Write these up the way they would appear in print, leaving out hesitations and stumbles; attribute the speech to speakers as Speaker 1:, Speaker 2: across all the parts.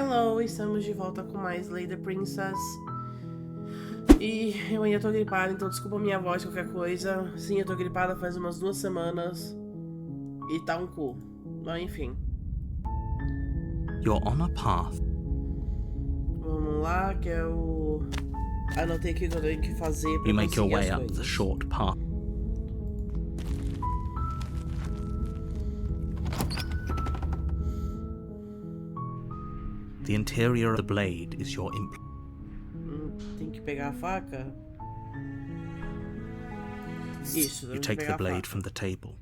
Speaker 1: Hello, estamos de volta com mais Lady Princess. E eu ainda tô gripada, então desculpa a minha voz, qualquer coisa. Sim, eu tô gripada faz umas 2 semanas. E tá um cu. Mas enfim.
Speaker 2: You're on a path.
Speaker 1: Vamos lá, que é o... Anotei aqui o que eu tenho que fazer pra
Speaker 2: You make your
Speaker 1: conseguir
Speaker 2: way
Speaker 1: as
Speaker 2: up the
Speaker 1: coisas.
Speaker 2: short path. The interior of the blade is your
Speaker 1: Tem que pegar a faca? Isso,
Speaker 2: You
Speaker 1: tem que
Speaker 2: take
Speaker 1: pegar
Speaker 2: the
Speaker 1: a
Speaker 2: blade
Speaker 1: faca.
Speaker 2: from the table.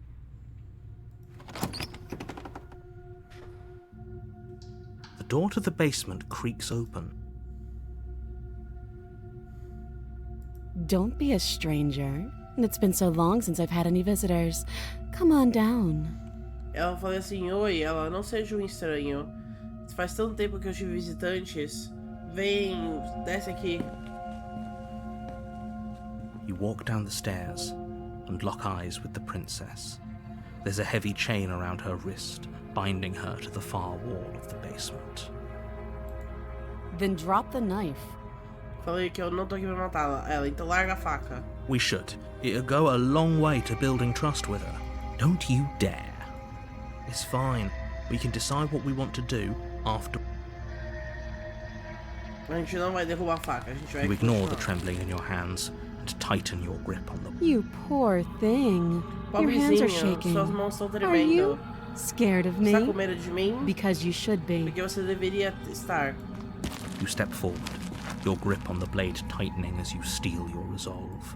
Speaker 2: The door to the basement creaks open.
Speaker 3: Don't be a stranger. It's been so long since I've had any visitors. Come on down.
Speaker 1: Ela falou assim, oi, ela, não seja um estranho. Faz tanto tempo que eu tive visitantes. Vem, desce aqui.
Speaker 2: You walk down the stairs and lock eyes with the princess. There's a heavy chain around her wrist, binding her to the far wall of the basement.
Speaker 3: Then drop the knife.
Speaker 1: Falei que eu não tô aqui pra matá-la. Ela, então larga a faca.
Speaker 2: We should. It'll go a long way to building trust with her. Don't you dare. It's fine. We can decide what we want to do after.
Speaker 1: A gente não vai derrubar a faca, a gente vai
Speaker 2: You ignore the
Speaker 1: continuar.
Speaker 2: trembling in your hands and tighten your grip on them.
Speaker 3: You poor thing. Your hands are
Speaker 1: Pobrezinha,
Speaker 3: shaking.
Speaker 1: suas mãos estão
Speaker 3: Are you
Speaker 1: tremendo.
Speaker 3: scared of
Speaker 1: Você tá com
Speaker 3: me?
Speaker 1: medo de mim?
Speaker 3: Because you should be.
Speaker 1: Porque você deveria estar.
Speaker 2: You step forward, your grip on the blade tightening as you steel your resolve.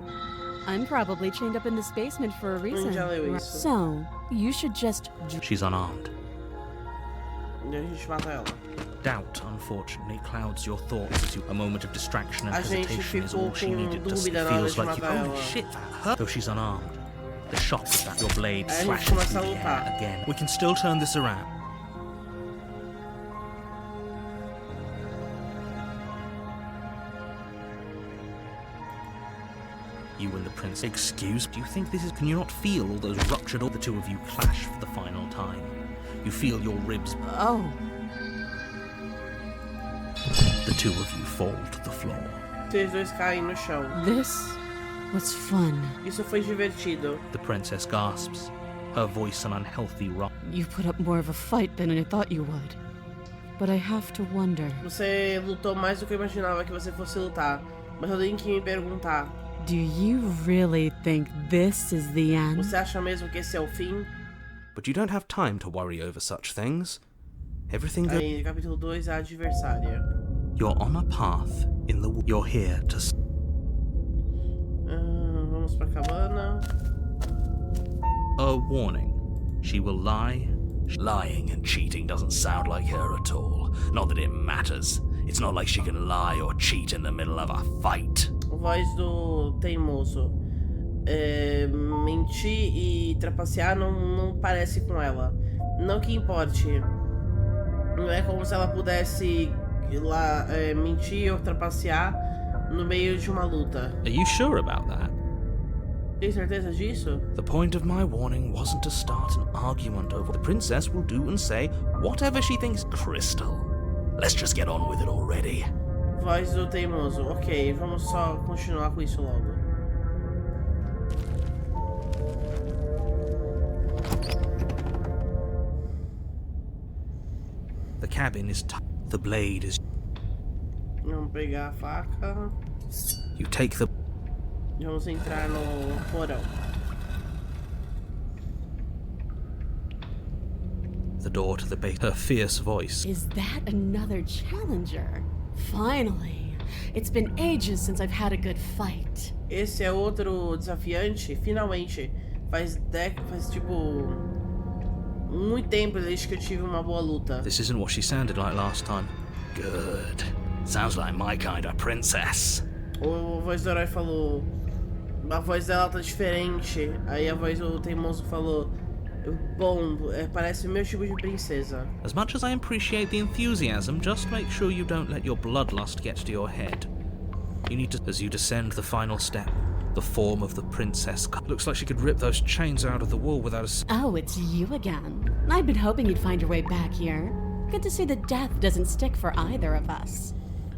Speaker 3: I'm probably chained up in this basement for a reason.
Speaker 1: Já leu isso.
Speaker 3: So, you should just...
Speaker 2: She's unarmed.
Speaker 1: E a gente mata ela.
Speaker 2: Doubt, unfortunately, clouds your thoughts as you. A moment of distraction and
Speaker 1: A gente
Speaker 2: hesitation is
Speaker 1: ficou
Speaker 2: all she
Speaker 1: com
Speaker 2: needed to see.
Speaker 1: dúvida na hora
Speaker 2: Feels
Speaker 1: de
Speaker 2: like you.
Speaker 1: matar
Speaker 2: Holy
Speaker 1: ela.
Speaker 2: shit, that hurt. Though she's unarmed. The shock of that your blade
Speaker 1: Aí a gente
Speaker 2: slashes
Speaker 1: começa a
Speaker 2: through the
Speaker 1: lutar.
Speaker 2: air again. We can still turn this around. You and the prince. Excuse? Do you think this is? Can you not feel all those ruptured? All the two of you clash for the final time. You feel your ribs.
Speaker 3: Oh,
Speaker 2: The two of you fall to the floor.
Speaker 1: Vocês dois caem no chão.
Speaker 3: this was fun.
Speaker 1: Isso foi divertido.
Speaker 2: The princess gasps, her voice an unhealthy rock.
Speaker 3: You put up more of a fight than I thought you would. But I have to wonder,
Speaker 1: Você lutou mais do que eu imaginava que você fosse lutar. Mas eu tenho que me perguntar.
Speaker 3: do you really think this is the end?
Speaker 1: Você acha mesmo que esse é o fim?
Speaker 2: But you don't have time to worry over such things. Everything goes.
Speaker 1: Aí, capítulo 2, a adversária.
Speaker 2: You're on a path in the. You're here to.
Speaker 1: Vamos pra cabana.
Speaker 2: A warning. She will lie.
Speaker 4: Lying and cheating doesn't sound like her at all. Not that it matters. It's not like she can lie or cheat in the middle of a fight.
Speaker 1: Voz do teimoso. Mentir e trapacear não parece com ela. Não que importe. Não é como se ela pudesse ir lá mentir ou trapacear no meio de uma luta.
Speaker 2: Are you sure about that?
Speaker 1: Tem certeza disso?
Speaker 2: The point of my warning wasn't to start an argument over. The princess will do and say whatever she thinks.
Speaker 4: Crystal, let's just get on with it already.
Speaker 1: Voz do teimoso. Ok, vamos só continuar com isso logo.
Speaker 2: The cabin is. The blade is.
Speaker 1: Vamos pegar a faca.
Speaker 2: You take the.
Speaker 1: Vamos entrar no porão.
Speaker 2: The door to the base. Her fierce voice.
Speaker 3: Is that another challenger? Finally. It's been ages since I've had a good fight.
Speaker 1: Esse é outro desafiante, finalmente. Faz tipo muito tempo desde que eu tive uma boa luta.
Speaker 2: This isn't what she sounded like last time.
Speaker 4: Good. Sounds like my kind of princess.
Speaker 1: A voz do herói falou. A voz dela tá diferente. Aí a voz do teimoso falou. Bom, parece o meu tipo de princesa.
Speaker 2: As much as I appreciate the enthusiasm, just make sure you don't let your bloodlust get to your head. You need to, as you descend the final step, the form of the princess. Looks like she could rip those chains out of the wall without a.
Speaker 3: Oh, it's you again. I've been hoping you'd find your way back here. Good to see that death doesn't stick for either of us.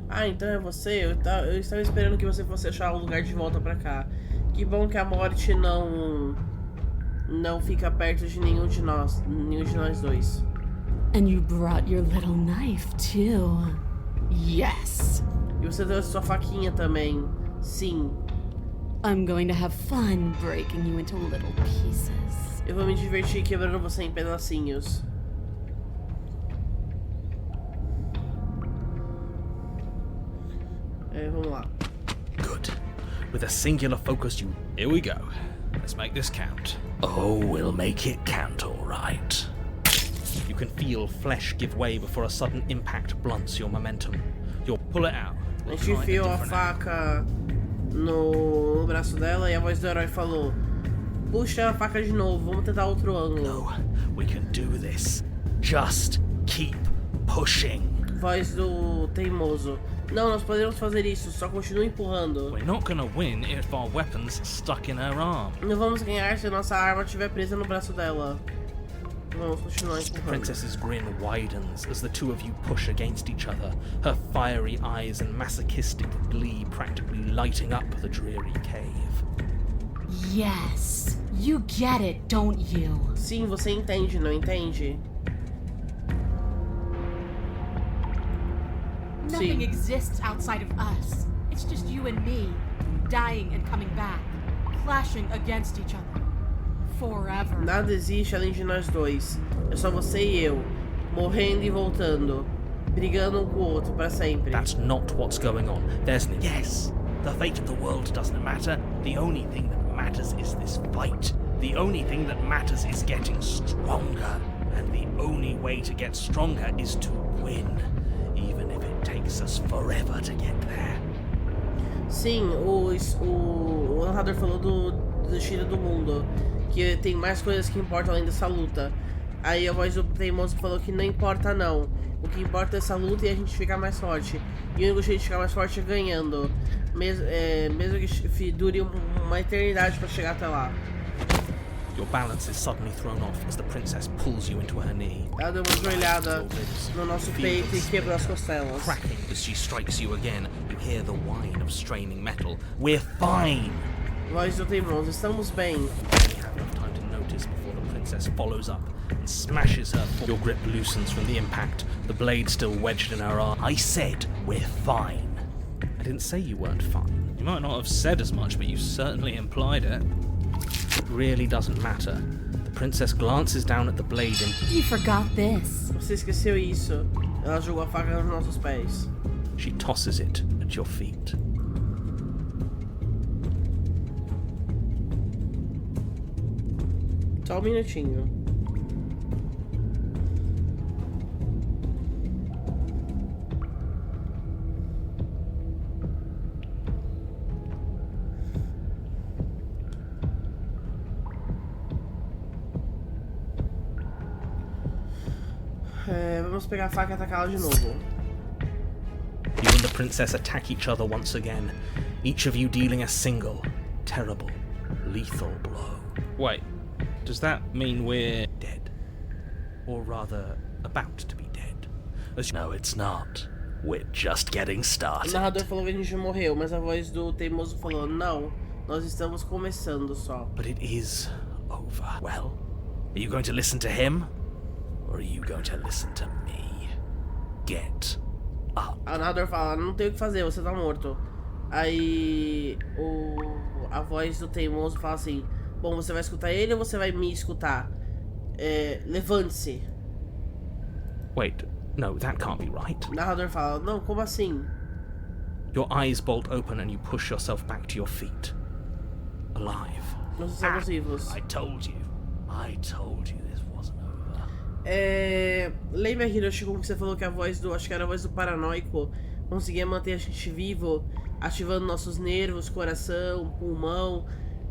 Speaker 1: Ah, então é você? Eu estava esperando que você fosse achar um lugar de volta pra cá. Que bom que a morte não fica perto de nenhum de nós dois.
Speaker 3: And you brought your little knife, too. Yes!
Speaker 1: E você trouxe sua faquinha também. Sim.
Speaker 3: I'm going to have fun breaking you into little pieces.
Speaker 1: Eu vou me divertir quebrando você em pedacinhos. Vamos lá.
Speaker 2: Good. With a singular focus, you... Here we go. Let's make this count.
Speaker 4: Oh, we'll make it count, all right.
Speaker 2: You can feel flesh give way before a sudden impact blunts your momentum. You'll pull it out.
Speaker 1: A gente enfiou a faca no braço dela e a voz do herói falou: puxa a faca de novo, vamos tentar outro ângulo.
Speaker 4: No, we can do this. Just keep pushing.
Speaker 1: Voz do teimoso: não, nós podemos fazer isso, só continua empurrando.
Speaker 2: We're not gonna win if our weapon's stuck in her arm.
Speaker 1: Não vamos ganhar se nossa arma estiver presa no braço dela. Vamos continuar
Speaker 2: The
Speaker 1: empurrando.
Speaker 2: princess's grin widens as the two of you push against each other, her fiery eyes and masochistic glee practically lighting up the dreary cave.
Speaker 3: Yes! You get it, don't you?
Speaker 1: Sim, você entende, não entende?
Speaker 3: Nothing
Speaker 1: Sim.
Speaker 3: exists outside of us. It's just you and me, dying and coming back, clashing against each other. Forever.
Speaker 1: Nada existe além de nós dois. É só você e eu, morrendo e voltando, brigando um com o outro para sempre.
Speaker 2: That's not what's going on. There's an...
Speaker 4: Yes, the fate of the world doesn't matter. The only thing that matters is this fight. The only thing that matters is getting stronger.
Speaker 2: And the only way to get stronger is to win, even if it takes us forever to get there.
Speaker 1: Sim, o narrador falou do destino do mundo, que tem mais coisas que importam além dessa luta. Aí a voz do teimoso falou que não importa não. O que importa é essa luta e a gente ficar mais forte. E o único jeito de ficar mais forte é ganhando. Mesmo que dure uma eternidade para chegar até lá.
Speaker 2: Your balance is suddenly thrown off as the princess pulls you into her knee.
Speaker 1: Ela deu uma joelhada no nosso peito e quebrou as costelas.
Speaker 2: Cracking as she strikes you again, you hear the whine of straining metal. We're fine!
Speaker 1: Voz do teimoso: estamos bem.
Speaker 2: You have enough time to notice before the princess follows up and smashes her. Your grip loosens from the impact, the blade still wedged in her arm.
Speaker 4: I said we're fine.
Speaker 2: I didn't say you weren't fine. You might not have said as much, but you certainly implied it. It really doesn't matter. The princess glances down at the blade and...
Speaker 3: You forgot this.
Speaker 1: Você esqueceu isso. Ela jogou a faca nos nossos pés.
Speaker 2: She tosses it at your feet.
Speaker 1: Só um minutinho. Vamos pegar a faca e atacá-la de novo.
Speaker 2: You and the princess attack each other once again, each of you dealing a single, terrible, lethal blow. Wait, does that mean we're dead? Or rather, about to be dead?
Speaker 4: No, it's not. We're just getting
Speaker 1: O
Speaker 4: started.
Speaker 1: narrador falou que a gente morreu, mas a voz do teimoso falou: não, nós estamos começando só.
Speaker 2: But it is over.
Speaker 4: Well, are you going to listen to him? Or are you going to listen to me? Get up.
Speaker 1: O narrador fala: não tem o que fazer, você tá morto. Aí a voz do teimoso fala assim: bom, você vai escutar ele ou você vai me escutar? Levante-se.
Speaker 2: Wait, no, that can't be right.
Speaker 1: O narrador fala: não, como assim?
Speaker 2: Your eyes bolt open and you push yourself back to your feet. Alive.
Speaker 1: Nós estamos vivos.
Speaker 4: I told you this wasn't over.
Speaker 1: Lembra, Hiroshi, como que você falou que a voz do... acho que era a voz do paranoico conseguia manter a gente vivo, ativando nossos nervos, coração, pulmão.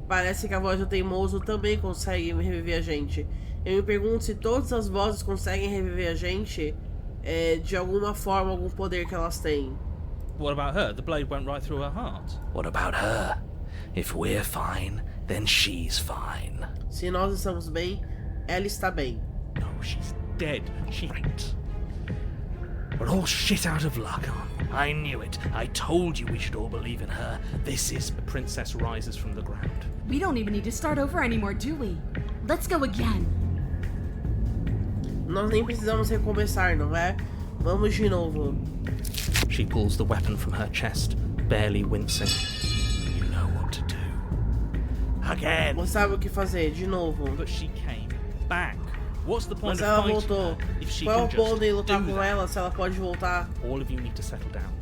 Speaker 1: Parece que a voz do teimoso também consegue reviver a gente. Eu me pergunto se todas as vozes conseguem reviver a gente de alguma forma, algum poder que elas têm.
Speaker 2: What about her? The blade went right through her heart.
Speaker 4: What about her? If we're fine, then she's fine.
Speaker 1: Se nós estamos bem, ela está bem.
Speaker 2: No, she's dead. She...
Speaker 4: We're all shit out of luck, aren't we? I knew it. I told you we should all believe in her. This is...
Speaker 2: The princess rises from the ground.
Speaker 3: We don't even need to start over anymore, do we? Let's go again.
Speaker 1: Nós nem precisamos recomeçar, não é? Vamos de novo.
Speaker 2: She pulls the weapon from her chest, barely wincing.
Speaker 4: You know what to do. Again.
Speaker 1: Você sabe o que fazer, de novo.
Speaker 2: But she came back. What's the point
Speaker 1: Mas
Speaker 2: of
Speaker 1: ela
Speaker 2: fighting
Speaker 1: voltou.
Speaker 2: her if she
Speaker 1: Qual é
Speaker 2: can
Speaker 1: o ponto
Speaker 2: just
Speaker 1: de lutar
Speaker 2: do
Speaker 1: com
Speaker 2: that?
Speaker 1: ela se ela pode voltar?
Speaker 2: All of you need to settle down.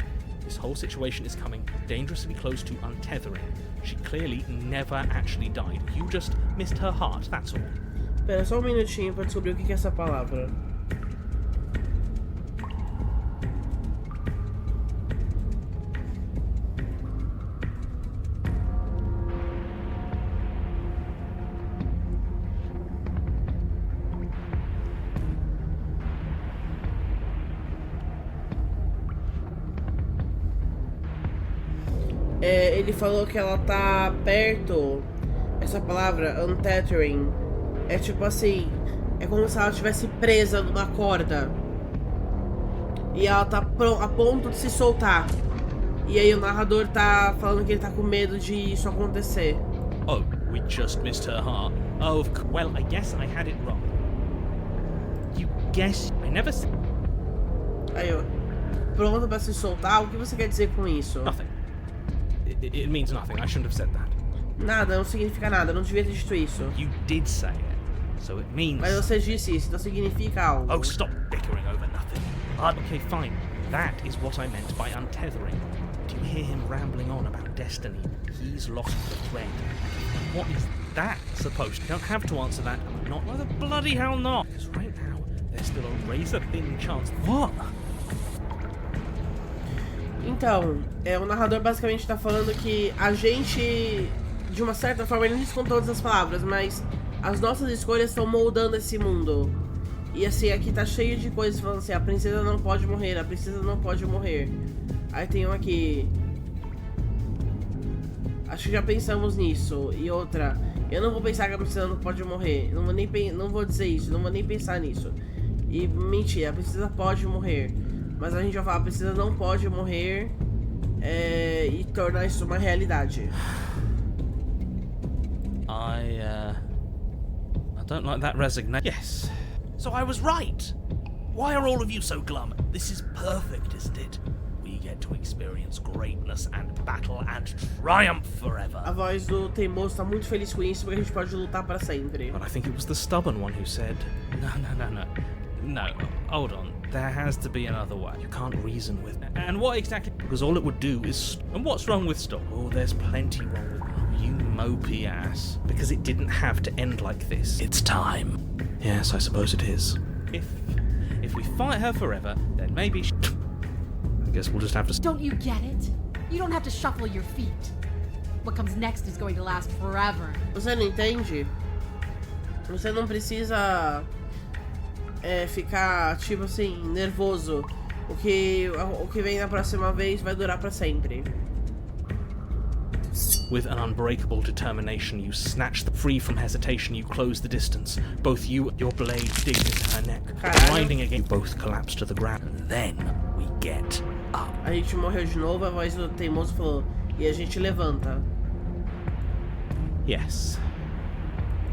Speaker 2: This whole situation is coming dangerously close to untethering. She clearly never actually died. You just missed her heart, that's all.
Speaker 1: Espera só um minutinho pra descobrir o que é essa palavra. Ele falou que ela tá perto. Essa palavra, untethering, é tipo assim, é como se ela estivesse presa numa corda e ela tá a ponto de se soltar. E aí o narrador tá falando que ele tá com medo de isso acontecer.
Speaker 2: Oh, we just missed her heart. Oh, well, I guess I had it wrong. You guess... I never said...
Speaker 1: Aí eu, pronto pra se soltar? O que você quer dizer com isso?
Speaker 2: Nothing. It means nothing. I shouldn't have said that.
Speaker 1: Nada, não significa nada, eu não devia ter dito isso.
Speaker 2: You did say it, so it means...
Speaker 1: Mas você disse isso, então significa algo.
Speaker 4: Oh, stop bickering over nothing.
Speaker 2: Okay, fine. That is what I meant by untethering. Do you hear him rambling on about destiny? He's lost the thread. What is that supposed to... You don't have to answer that. I'm not... Why the bloody hell not? Because right now, there's still a razor-thin chance... What?
Speaker 1: Então, o narrador basicamente tá falando que a gente, de uma certa forma, ele não diz com todas as palavras, mas as nossas escolhas estão moldando esse mundo. E assim, aqui tá cheio de coisas falando assim, a princesa não pode morrer, a princesa não pode morrer. Aí tem um aqui... Acho que já pensamos nisso. E outra, eu não vou pensar que a princesa não pode morrer. Não vou dizer isso, não vou nem pensar nisso. E mentira, a princesa pode morrer. Mas a gente vai falar, a princesa não pode morrer e tornar isso uma realidade.
Speaker 2: I don't like that resignation. Yes.
Speaker 4: So I was right. Why are all of you so glum? This is perfect, isn't it? We get to experience greatness and battle and triumph forever.
Speaker 1: A voz do teimoso tá muito feliz com isso, porque a gente pode lutar pra sempre.
Speaker 2: But I think it was the stubborn one who said, No, hold on. There has to be another way. You can't reason with it. And what exactly? Because all it would do is... And what's wrong with stop? Oh, there's plenty wrong with it. You mopey ass. Because it didn't have to end like this.
Speaker 4: It's time.
Speaker 2: Yes, I suppose it is. If we fight her forever, then maybe I guess we'll just have to...
Speaker 3: Don't you get it? You don't have to shuffle your feet. What comes next is going to last forever.
Speaker 1: Você não entende? Você não precisa... ficar, tipo assim, nervoso. O que vem na próxima vez vai durar pra sempre.
Speaker 2: With an unbreakable determination, you snatch the free from hesitation, you close the distance. Both you, your blade digs into her neck. Grinding again, you both collapse to the ground.
Speaker 4: And then we get up.
Speaker 1: A gente morreu de novo, a voz do teimoso falou. E a gente levanta.
Speaker 2: Yes.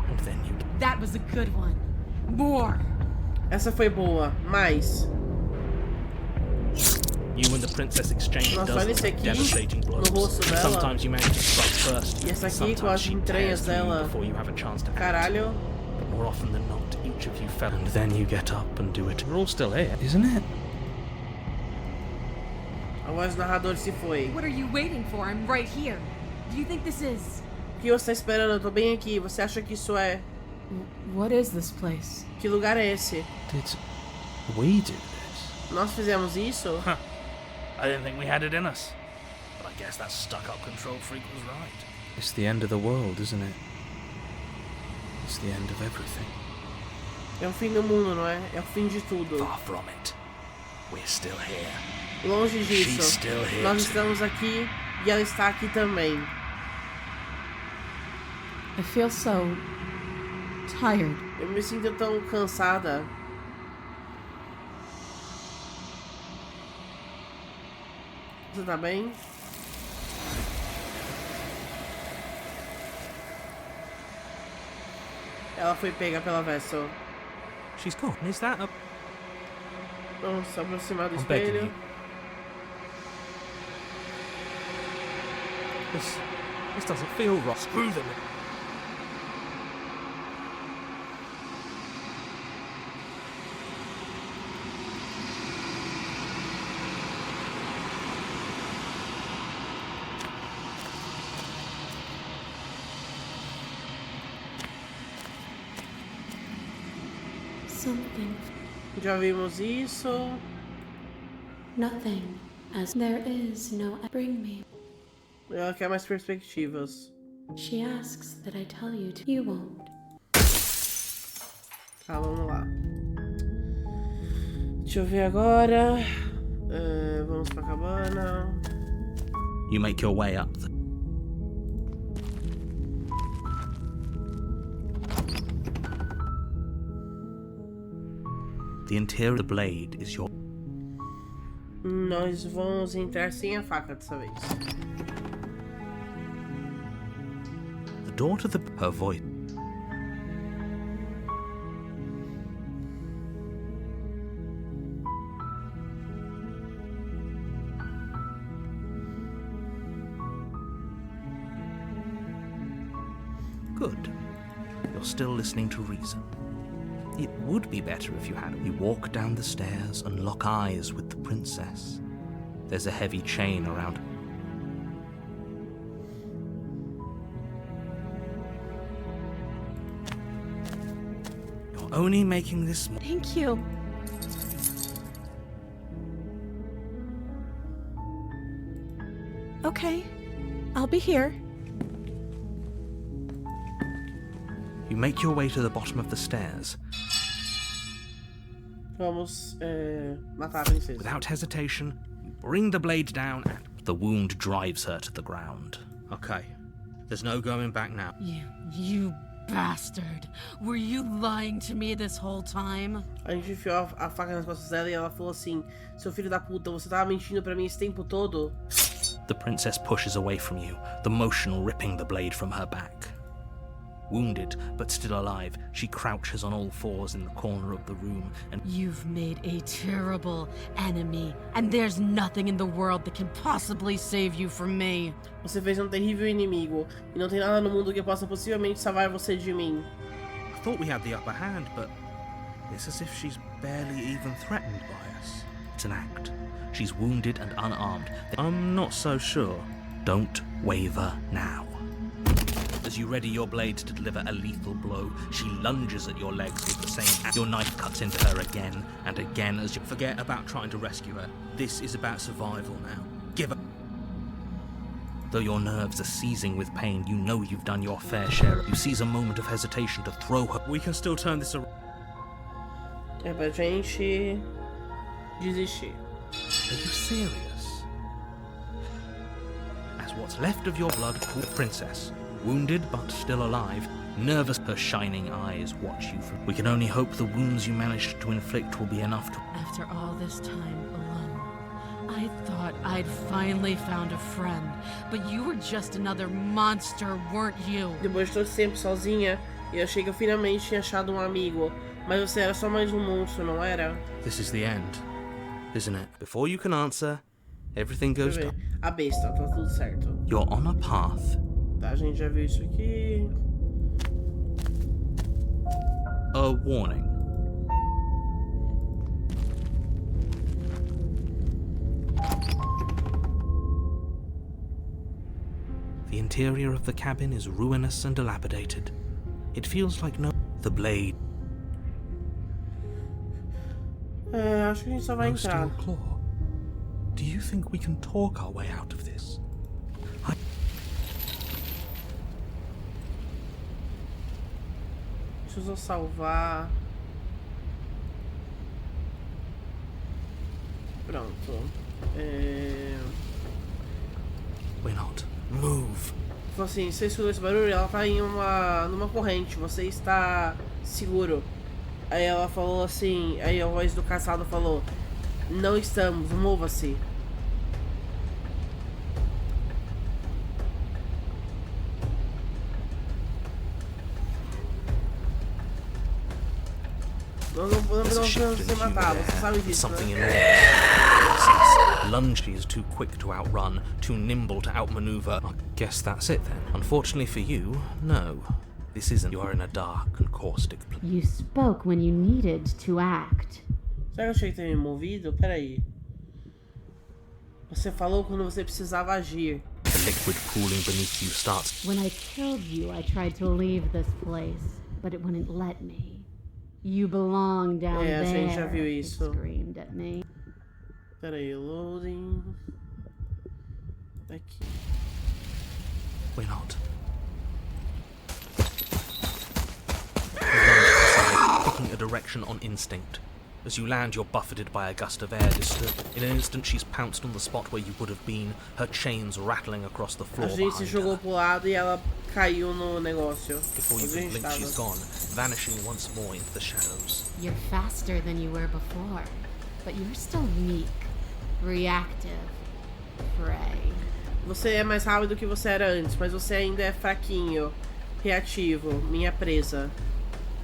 Speaker 2: And then you...
Speaker 3: That was a good one. More.
Speaker 1: Essa foi boa, mas...
Speaker 2: You and the princess exchange dozens of devastating blows.
Speaker 1: No rosto dela.
Speaker 2: Sometimes you manage to strike first.
Speaker 1: E essa aqui com as entranhas dela.
Speaker 2: Before you have a chance to act.
Speaker 1: Caralho.
Speaker 2: But more often than not, each of you fell, and then you get up and do it. We're all still here, isn't it?
Speaker 1: A voz do narrador se foi.
Speaker 3: What are you waiting for? I'm right here. Do you think this is...
Speaker 1: O que você tá esperando? Eu tô bem aqui. Você acha que isso é...
Speaker 3: What is this place?
Speaker 1: Que lugar é esse?
Speaker 2: Did we do this?
Speaker 1: Nós fizemos isso?
Speaker 4: Huh. I didn't think we had it in us. But I guess that stuck-up control freak was right.
Speaker 2: It's the end of the world, isn't it? It's the end of everything.
Speaker 1: É o fim do mundo, não é? É o fim de tudo.
Speaker 4: Far from it. We're still here.
Speaker 1: Longe disso.
Speaker 4: She's still here.
Speaker 1: Nós estamos aqui e ela está aqui também.
Speaker 3: I feel so... tired.
Speaker 1: Eu me sinto tão cansada. Você tá bem? Ela foi pega pela Vessel.
Speaker 2: She's gone. Is that a...
Speaker 1: Vamos se aproximar do
Speaker 2: I'm begging
Speaker 1: espelho.
Speaker 2: you. This doesn't feel right. Screw them.
Speaker 5: Something,
Speaker 1: Já vimos isso.
Speaker 5: nothing, as there is no. Bring me.
Speaker 1: Ela quer mais perspectivas.
Speaker 5: She asks that I tell you to. You won't.
Speaker 1: Tá, vamos lá. Deixa eu ver agora. Vamos pra cabana.
Speaker 4: You make your way up the... The interior of the blade is your...
Speaker 1: Nós vamos entrar sem a faca dessa vez.
Speaker 4: The door to the... Her voice... Good. You're still listening to reason. It would be better if you had. You walk down the stairs and lock eyes with the princess. There's a heavy chain around. You're only making this...
Speaker 3: Thank you. Okay, I'll be here.
Speaker 4: You make your way to the bottom of the stairs.
Speaker 1: Vamos matar a princesa.
Speaker 4: Without hesitation, you bring the blade down and the wound drives her to the ground.
Speaker 2: Okay. There's no going back now.
Speaker 3: You bastard. Were you lying to me this whole time?
Speaker 1: A gente enfiou a faca nas costas dela e ela falou assim: seu filho da puta, você tava mentindo pra mim esse tempo todo?
Speaker 4: The princess pushes away from you, the motion ripping the blade from her back. Wounded, but still alive, she crouches on all fours in the corner of the room and...
Speaker 3: You've made a terrible enemy, and there's nothing in the world that can possibly save you from me.
Speaker 1: Você fez um terrível inimigo, e não tem nada no mundo que possa possivelmente salvar você de mim.
Speaker 2: I thought we had the upper hand, but it's as if she's barely even threatened by us.
Speaker 4: It's an act. She's wounded and unarmed.
Speaker 2: I'm not so sure.
Speaker 4: Don't waver now. As you ready your blade to deliver a lethal blow, she lunges at your legs with the same... Your knife cuts into her again and again as you...
Speaker 2: Forget about trying to rescue her. This is about survival now. Give her...
Speaker 4: Though your nerves are seizing with pain, you know you've done your fair share. You seize a moment of hesitation to throw her...
Speaker 2: We can still turn this around.
Speaker 1: É pra gente desistir.
Speaker 4: Are you serious? As what's left of your blood, the princess, wounded but still alive, nervous, her shining eyes watch you from... We can only hope the wounds you managed to inflict will be enough to...
Speaker 3: After all this time alone, I thought I'd finally found a friend, but you were just another monster, weren't you?
Speaker 1: Depois de todo esse tempo sozinha, eu achei que eu finalmente tinha achado um amigo. Mas você era só mais um monstro, não era?
Speaker 4: This is the end, isn't it? Before you can answer, everything goes
Speaker 1: Deixa eu
Speaker 4: down.
Speaker 1: ver. A besta, tá tudo certo.
Speaker 4: You're on a path.
Speaker 1: Tá, a gente já viu isso aqui.
Speaker 4: A warning. The interior of the cabin is ruinous and dilapidated. It feels like no... The blade...
Speaker 1: Acho que a gente só vai
Speaker 4: No
Speaker 1: entrar.
Speaker 4: steel claw. Do you think we can talk our way out of this?
Speaker 1: Deixa eu só salvar. Pronto.
Speaker 4: We're not. Move.
Speaker 1: Falou assim, você escutou esse barulho? Ela tá em numa corrente, você está seguro. Aí ela falou assim, aí a voz do caçado falou: não estamos, mova-se.
Speaker 4: There's a shift in
Speaker 1: você
Speaker 4: the humor
Speaker 1: matar,
Speaker 4: there.
Speaker 1: você sabe
Speaker 4: There's
Speaker 1: disso,
Speaker 4: something
Speaker 1: né?
Speaker 4: enormous. Lunge, she is too quick to outrun, too nimble to outmaneuver. I guess that's it then. Unfortunately for you, no. This isn't. You are in a dark and caustic place.
Speaker 3: You spoke when you needed to act.
Speaker 1: Será que eu tinha que ter me movido? Peraí. Você falou quando você precisava agir.
Speaker 4: The liquid pooling beneath you starts.
Speaker 3: When I killed you, I tried to leave this place, but it wouldn't let me. You belong down
Speaker 1: É, a
Speaker 3: there.
Speaker 1: gente já viu
Speaker 3: It
Speaker 1: isso.
Speaker 3: screamed at me.
Speaker 1: Peraí, loading. Aqui.
Speaker 4: We're not. You lunge aside, picking a direction on instinct. As you land, you're buffeted by a gust of air disturbed. In an instant, she's pounced on the spot where you would have been, her chains rattling across the floor
Speaker 1: A gente se
Speaker 4: behind
Speaker 1: jogou
Speaker 4: her.
Speaker 1: pro lado e ela caiu no negócio.
Speaker 4: Before you
Speaker 1: Onde a
Speaker 4: can
Speaker 1: gente
Speaker 4: blink, she's
Speaker 1: tava.
Speaker 4: gone, vanishing once more into the shadows.
Speaker 3: You're faster than you were before, but you're still meek, reactive, prey.
Speaker 1: Você é mais rápido do que você era antes, mas você ainda é fraquinho, reativo, minha presa.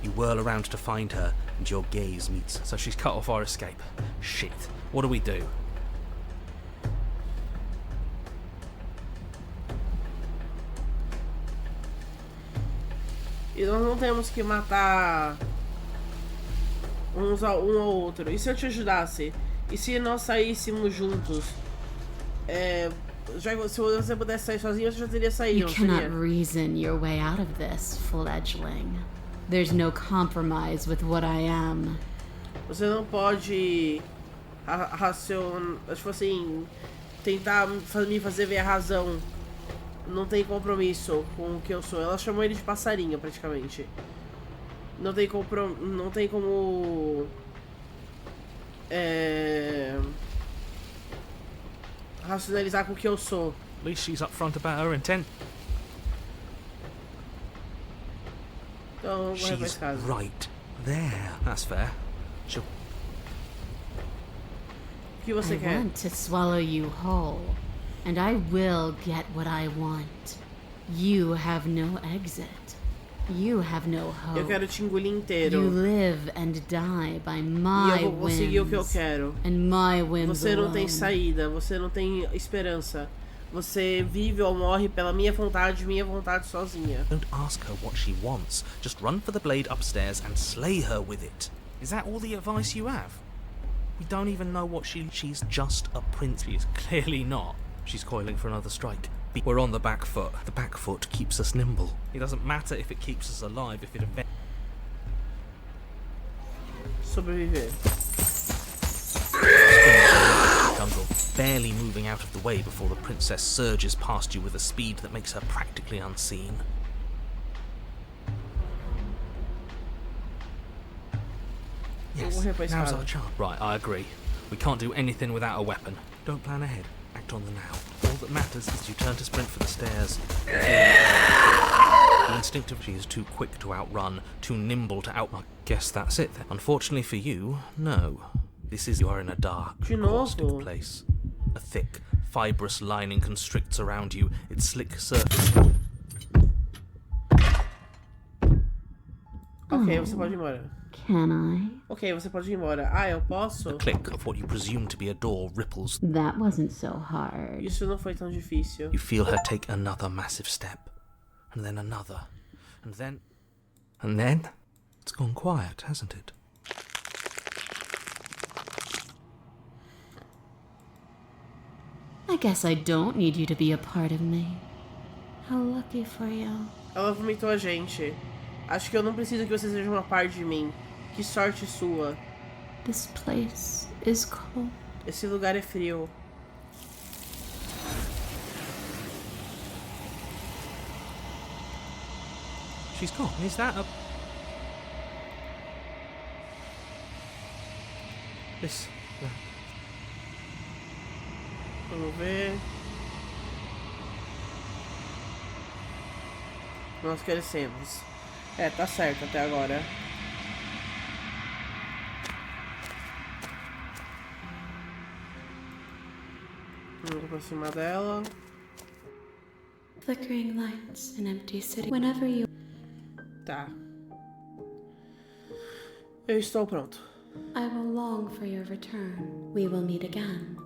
Speaker 4: You whirl around to find her, and your gaze meets. So she's cut off our escape. Shit. What do?
Speaker 1: E nós não temos que matar um ao outro. E se eu te ajudasse? E se nós saíssemos juntos? Se você pudesse sair sozinho, você já teria saído,
Speaker 3: You
Speaker 1: não
Speaker 3: cannot
Speaker 1: seria?
Speaker 3: reason your way out of this, fledgling. There's no compromise with what I am.
Speaker 1: Você não pode tipo assim, tentar me fazer ver a razão. Não tem compromisso com o que eu sou. Ela chamou ele de passarinho, praticamente. Não tem como racionalizar com o que eu sou.
Speaker 4: At least she's upfront about her intent.
Speaker 1: Então, eu vou correr pra
Speaker 4: She's
Speaker 1: casa.
Speaker 4: right there. That's fair. She'll
Speaker 1: O que você
Speaker 3: I
Speaker 1: quer?
Speaker 3: want to swallow you whole, and I will get what I want. You have no exit. You have no
Speaker 1: Eu
Speaker 3: hope.
Speaker 1: quero te engolir
Speaker 3: You
Speaker 1: inteiro.
Speaker 3: live and die by
Speaker 1: E
Speaker 3: my
Speaker 1: eu vou conseguir o que eu
Speaker 3: whims
Speaker 1: quero.
Speaker 3: and my whims
Speaker 1: Você não tem
Speaker 3: alone.
Speaker 1: saída, você não tem esperança. Você vive ou morre pela minha vontade sozinha.
Speaker 4: don't ask her what she wants. Just run for the blade upstairs and slay her with it. Is that all the advice you have? We don't even know what she's just a prince. She's clearly not. She's coiling for another strike. We're on the back foot. The back foot keeps us nimble. It doesn't matter if it keeps us alive, if it
Speaker 1: Sobreviver.
Speaker 4: jungle, barely moving out of the way before the princess surges past you with a speed that makes her practically unseen. Yes,
Speaker 1: Vou correr pra
Speaker 4: now's
Speaker 1: escada.
Speaker 4: our chance. Right, I agree. We can't do anything without a weapon. Don't plan ahead. Act on the now. All that matters is you turn to sprint for the stairs. The instinctive, she is too quick to outrun, too nimble to out. I guess that's it then. Unfortunately for you, no. This is, you are in a dark,
Speaker 1: De novo?
Speaker 4: caustic place. A thick, fibrous lining constricts around you, its slick surface.
Speaker 1: Ok, você pode ir embora.
Speaker 3: Can I?
Speaker 1: Ok, você pode ir embora. Ah, eu posso?
Speaker 4: The click of what you presume to be a door ripples.
Speaker 3: That wasn't so hard.
Speaker 1: Isso não foi tão difícil.
Speaker 4: You feel her take another massive step, and then another, and then it's gone quiet, hasn't it?
Speaker 3: I guess I don't need you to be a part of me. How lucky for you.
Speaker 1: Ela vomitou a gente. Acho que eu não preciso que você seja uma parte de mim. Que sorte sua.
Speaker 5: This place is cold.
Speaker 1: Esse lugar é frio.
Speaker 4: She's gone. Is that a... This...
Speaker 1: Vamos ver. Nós crescemos. É, tá certo até agora. Vamos pra cima dela.
Speaker 5: Flickering lights, an empty city. Whenever you...
Speaker 1: Tá. Eu estou pronto.
Speaker 5: I will long for your return. We will meet again.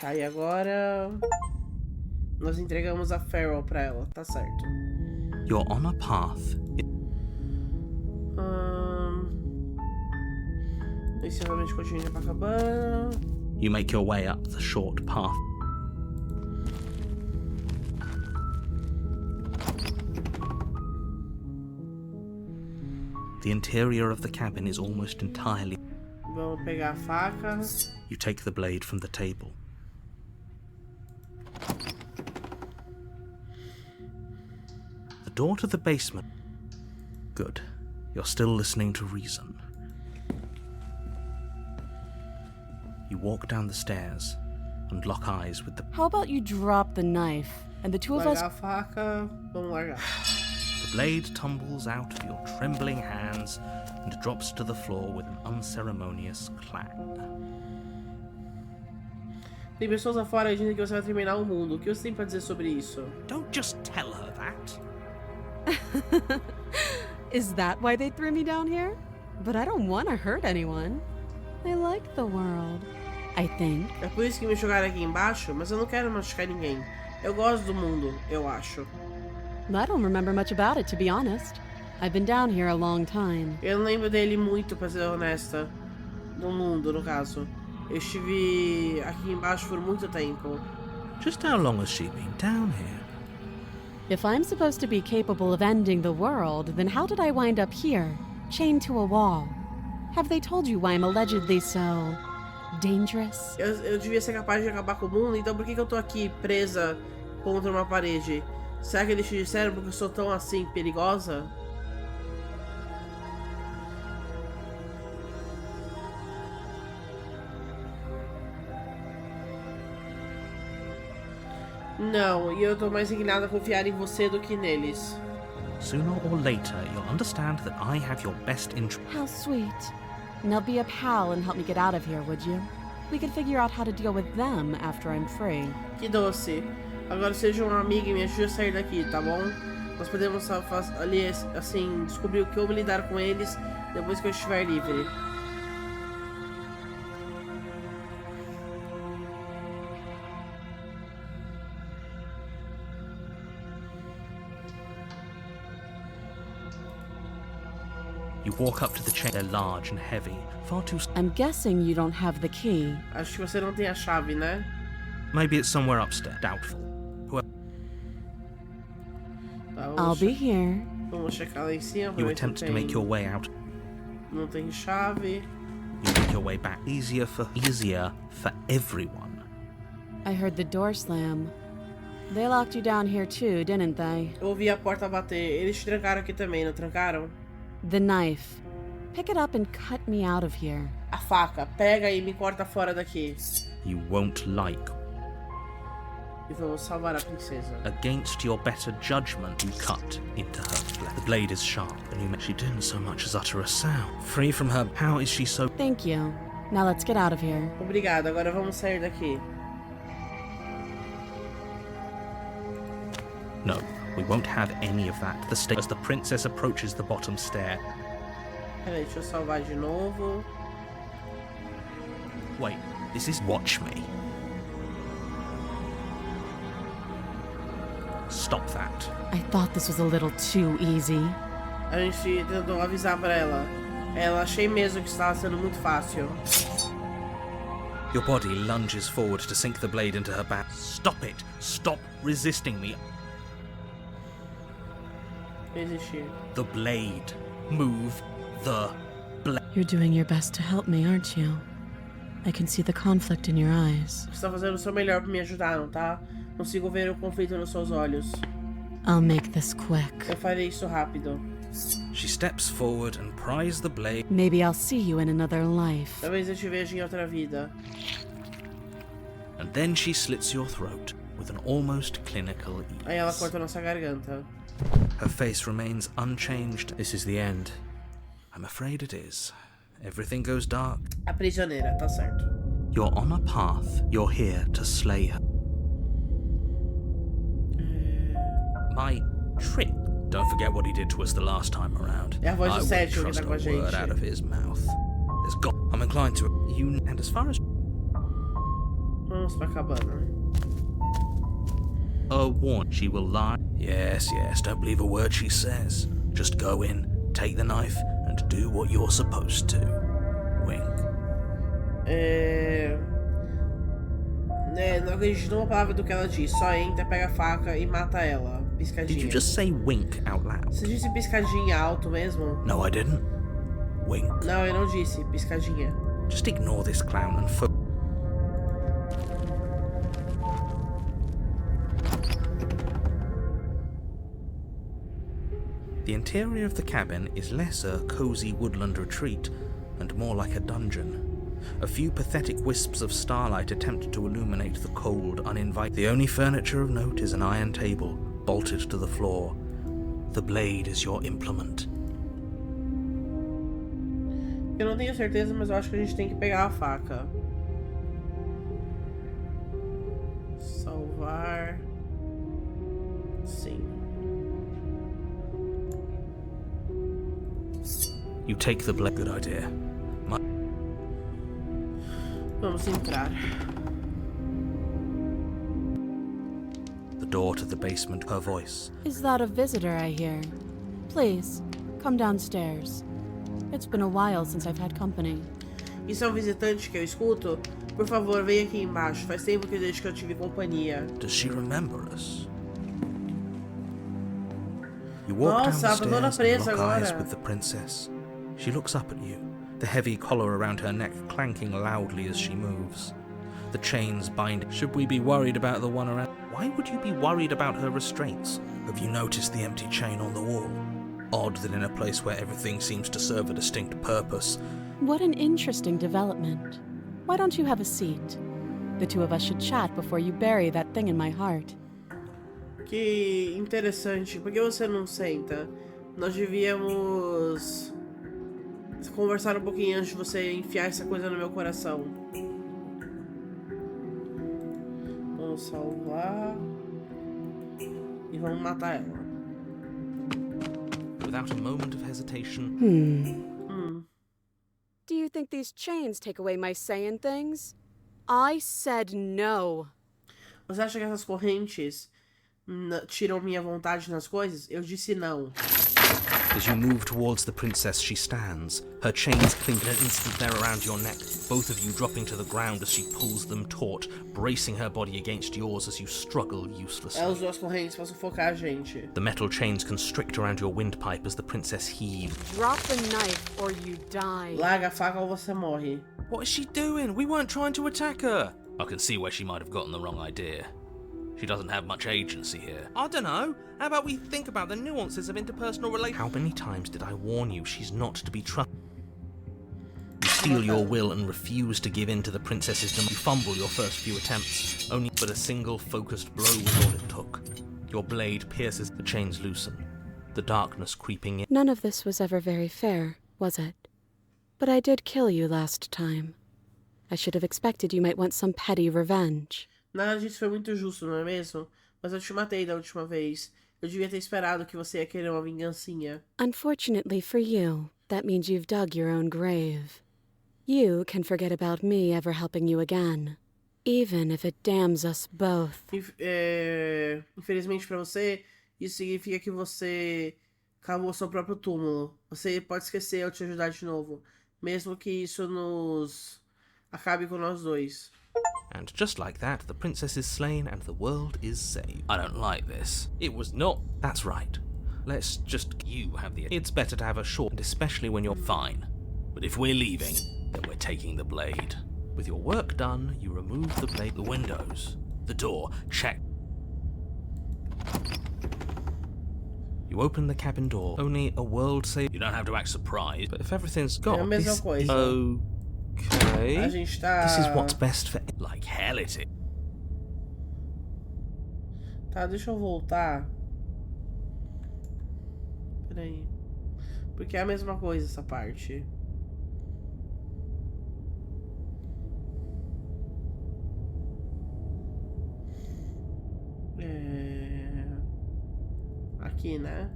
Speaker 1: Tá, e agora... Nós entregamos a Farewell pra ela, tá certo.
Speaker 4: You're on a path.
Speaker 1: Encerramento de continha pra cabana.
Speaker 4: You make your way up the short path. The interior of the cabin is almost entirely...
Speaker 1: Vamos pegar a faca.
Speaker 4: You take the blade from the table. The door to the basement... Good. You're still listening to reason. You walk down the stairs and lock eyes with the...
Speaker 3: How about you drop the knife, and the two of us...
Speaker 1: Largar a faca. Vamos largar.
Speaker 4: The blade tumbles out of your trembling hands and drops to the floor with an unceremonious clang.
Speaker 1: Tem pessoas lá fora dizendo que você vai terminar o mundo. O que você tem pra dizer sobre isso?
Speaker 4: Don't just tell her that.
Speaker 3: Is that why they threw me down here? But I don't want to hurt anyone. I like the world, I think.
Speaker 1: É por isso que me jogaram aqui embaixo, mas eu não quero machucar ninguém. Eu gosto do mundo, eu acho.
Speaker 3: I don't remember much about it, to be honest. I've been down here a long time.
Speaker 1: Eu não lembro dele muito, pra ser honesta. Do mundo, no caso. Eu estive aqui embaixo por muito tempo.
Speaker 4: Just how long has she been down here?
Speaker 3: If I'm supposed to be capable of ending the world, then how did I wind up here, chained to a wall? Have they told you why I'm allegedly so... dangerous?
Speaker 1: Eu devia ser capaz de acabar com o mundo, então por que eu tô aqui presa contra uma parede? Será que eles te disseram porque eu sou tão assim perigosa? Não, e eu tô mais inclinada a confiar em você do que neles.
Speaker 4: Sooner or later, you'll understand that I have your best interest.
Speaker 3: How sweet. Now be a pal and help me get out of here, would you? We could figure out how to deal with them after I'm free.
Speaker 1: Que doce. Agora seja uma amiga e me ajude a sair daqui, tá bom? Nós podemos ali, assim, descobrir como lidar com eles depois que eu estiver livre.
Speaker 4: You walk up to the chair. They're large and heavy, far too...
Speaker 3: I'm guessing you don't have the key.
Speaker 1: Acho que você não tem a chave, né?
Speaker 4: Maybe it's somewhere upstairs. Doubtful.
Speaker 1: Tá,
Speaker 3: I'll be here.
Speaker 1: Vamos checar lá em cima.
Speaker 4: You attempt to make your way out.
Speaker 1: Não tem chave.
Speaker 4: You make your way back. Easier for everyone.
Speaker 3: I heard the door slam. They locked you down here too, didn't they?
Speaker 1: Eu ouvi a porta bater. Eles te trancaram aqui também, não trancaram?
Speaker 3: The knife. Pick it up and cut me out of here.
Speaker 1: A faca. Pega e me corta fora daqui.
Speaker 4: You won't like.
Speaker 1: E vamos salvar a princesa.
Speaker 4: Against your better judgment, you cut into her flesh. The blade is sharp, and she didn't so much as utter a sound. Free from her, how is she so...
Speaker 3: Thank you. Now let's get out of here.
Speaker 1: Obrigado, agora vamos sair daqui.
Speaker 4: No, we won't have any of that. As the princess approaches the bottom stair.
Speaker 1: Peraí, deixa eu salvar de novo.
Speaker 4: Wait, this is... Watch me. Stop that.
Speaker 3: I thought this was a little too easy.
Speaker 1: A gente tentou avisar pra ela. Ela achei mesmo que estava sendo muito fácil.
Speaker 4: Your body lunges forward to sink the blade into her back. Stop it! Stop resisting me.
Speaker 1: Resistir.
Speaker 4: The blade. Move the blade.
Speaker 3: You're doing your best to help me, aren't you? I can see the conflict in your eyes.
Speaker 1: Você tá fazendo o seu melhor pra me ajudar, não tá? Consigo ver o conflito nos seus olhos.
Speaker 3: I'll make this quick.
Speaker 1: Eu farei isso rápido.
Speaker 4: She steps forward and pries the blade.
Speaker 3: Maybe I'll see you in another life.
Speaker 1: Talvez eu te veja em outra vida.
Speaker 4: And then she slits your throat with an almost clinical
Speaker 1: Aí ela
Speaker 4: ease.
Speaker 1: corta nossa garganta.
Speaker 4: Her face remains unchanged. This is the end. I'm afraid it is. Everything goes dark.
Speaker 1: A prisioneira, tá certo.
Speaker 4: You're on a path. You're here to slay her. My trick Don't forget what he did to us the last time around.
Speaker 1: É a voz
Speaker 4: I
Speaker 1: do
Speaker 4: wouldn't
Speaker 1: Sérgio que
Speaker 4: trust
Speaker 1: tá com a
Speaker 4: a word
Speaker 1: gente.
Speaker 4: out of his mouth. There's got. I'm inclined to. You. And as far as.
Speaker 1: Vamos pra cabana.
Speaker 4: A warn, she will lie. Yes, yes. Don't believe a word she says. Just go in, take the knife, and do what you're supposed to. Wink.
Speaker 1: Não acredito numa palavra do que ela diz. Só entra, pega a faca e mata ela. Piscadinha.
Speaker 4: Did you just say wink out loud?
Speaker 1: Você disse piscadinha alto mesmo?
Speaker 4: No, I didn't. Wink.
Speaker 1: Não, eu não disse. Piscadinha.
Speaker 4: Just ignore this clown and The interior of the cabin is less a cozy woodland retreat and more like a dungeon. A few pathetic wisps of starlight attempt to illuminate the cold, uninviting. The only furniture of note is an iron table, bolted to the floor. The blade is your implement.
Speaker 1: Eu não tenho certeza, mas eu acho que a gente tem que pegar a faca. Salvar. Sim.
Speaker 4: You take the blade. Good idea.
Speaker 1: Vamos entrar.
Speaker 4: The door to the basement, her voice.
Speaker 3: Is that a visitor I hear? Please, come downstairs. It's been a while since I've had company.
Speaker 1: Isso é um visitante que eu escuto? Por favor, venha aqui embaixo. Faz tempo que desde que eu tive companhia.
Speaker 4: Does she remember us? You walk
Speaker 1: Nossa, ela tá toda
Speaker 4: downstairs
Speaker 1: presa
Speaker 4: and lock eyes
Speaker 1: agora.
Speaker 4: with the princess. She looks up at you, the heavy collar around her neck clanking loudly as she moves. The chains bind. Should we be worried about the one around? Why would you be worried about her restraints? Have you noticed the empty chain on the wall? Odd that in a place where everything seems to serve a distinct purpose.
Speaker 3: What an interesting development. Why don't you have a seat? The two of us should chat before you bury that thing in my heart.
Speaker 1: Que interessante. Por que você não senta? Nós devíamos conversar um pouquinho antes de você enfiar essa coisa no meu coração. Vamos salvar. E vamos matar ela.
Speaker 4: Without a moment of hesitation.
Speaker 3: Do you think these chains take away my saying things? I said no.
Speaker 1: Você acha que essas correntes tiram minha vontade nas coisas? Eu disse não.
Speaker 4: As you move towards the princess, she stands. Her chains clink in an instant there around your neck, both of you dropping to the ground as she pulls them taut, bracing her body against yours as you struggle uselessly.
Speaker 1: As duas correntes para sufocar a gente.
Speaker 4: The metal chains constrict around your windpipe as the princess heaves.
Speaker 3: Drop the knife or you die.
Speaker 1: Larga a faca ou você morre.
Speaker 4: What is she doing? We weren't trying to attack her. I can see where she might have gotten the wrong idea. She doesn't have much agency here. I don't know. How about we think about the nuances of interpersonal relations? How many times did I warn you she's not to be trusted? You steel your will and refuse to give in to the princess's demand. You fumble your first few attempts, only but a single focused blow was all it took. Your blade pierces, the chains loosen, the darkness creeping in.
Speaker 3: None of this was ever very fair, was it? But I did kill you last time. I should have expected you might want some petty revenge.
Speaker 1: Nada disso foi muito justo, não é mesmo? Mas eu te matei da última vez. Eu devia ter esperado que você ia querer uma vingancinha.
Speaker 3: Unfortunately for you, that means you've dug your own grave. You can forget about me ever helping you again, even if it damns us both.
Speaker 1: Infelizmente pra você, isso significa que você cavou seu próprio túmulo. Você pode esquecer eu te ajudar de novo, mesmo que isso nos acabe com nós dois.
Speaker 4: And just like that, the princess is slain and the world is saved. I don't like this. It was not. That's right. Let's just. You have the. It's better to have a short, and especially when you're fine. But if we're leaving, then we're taking the blade. With your work done, you remove the blade, the windows, the door, check. You open the cabin door. Only a world save. You don't have to act surprised, but if everything's gone,
Speaker 1: É a mesma
Speaker 4: this
Speaker 1: coisa.
Speaker 4: Okay.
Speaker 1: A gente tá...
Speaker 4: This is what's best for. Like hell it is.
Speaker 1: Tá, deixa eu voltar. Peraí. Porque é a mesma coisa essa parte. Aqui, né?